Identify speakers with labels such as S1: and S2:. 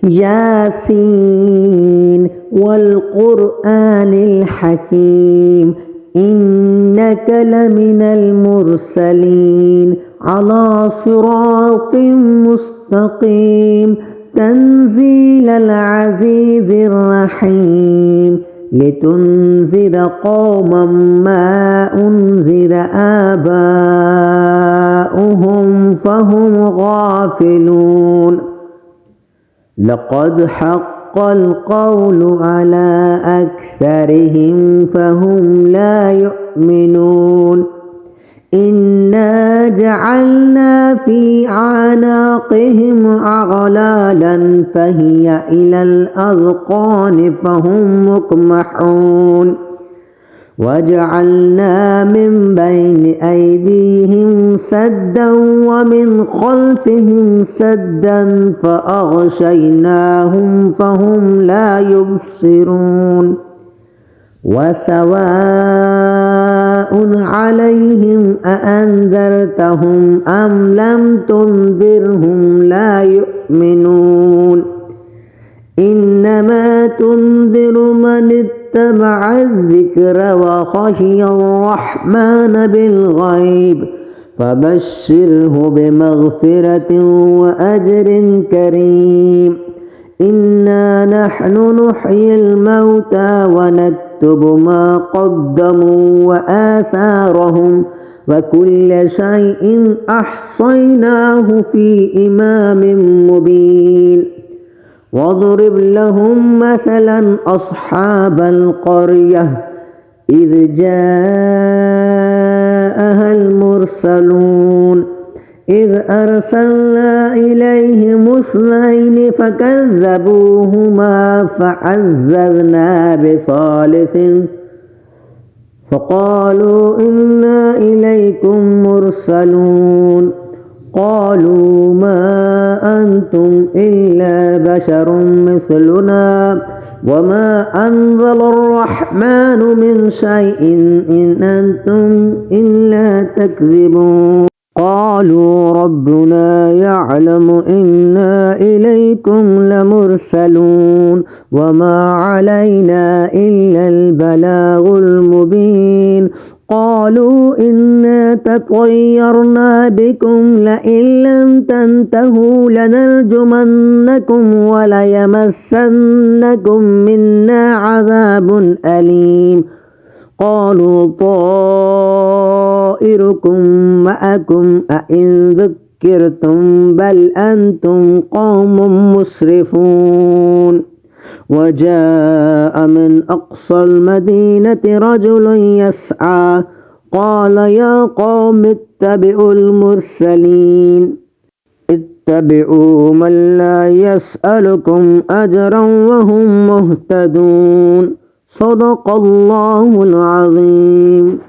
S1: ياسين والقرآن الحكيم إنك لمن المرسلين على صراط مستقيم تنزيل العزيز الرحيم لتنذر قوما ما أنذر آباؤهم فهم غافلون لقد حق القول على أكثرهم فهم لا يؤمنون إنا جعلنا في أعناقهم أغلالا فهي إلى الأذقان فهم مقمحون وجعلنا من بين أيديهم سدا ومن خلفهم سدا فأغشيناهم فهم لا يبصرون وسواء عليهم أأنذرتهم أم لم تنذرهم لا يؤمنون إنما تنذر من اتبع الذكر وخشي الرحمن بالغيب فبشره بمغفرة وأجر كريم إنا نحن نحيي الموتى ونكتب ما قدموا وآثارهم وكل شيء أحصيناه في إمام مبين واضرب لهم مثلا أصحاب القرية إذ جاءها المرسلون إذ أرسلنا إليهم اثنين فكذبوهما فعززنا بثالث فقالوا إنا إليكم مرسلون قالوا ما أنتم إلا بشر مثلنا وما أنزل الرحمن من شيء إن أنتم إلا تكذبون قالوا ربنا يعلم إنا إليكم لمرسلون وما علينا إلا البلاغ المبين قالوا إنا تطيرنا بكم لئن لم تنتهوا لنرجمنكم وليمسنكم منا عذاب أليم قالوا طائركم معكم أئن ذكرتم بل أنتم قوم مسرفون وجاء من أقصى المدينة رجل يسعى قال يا قوم اتبعوا المرسلين اتبعوا من لا يسألكم أجرا وهم مهتدون صدق الله العظيم.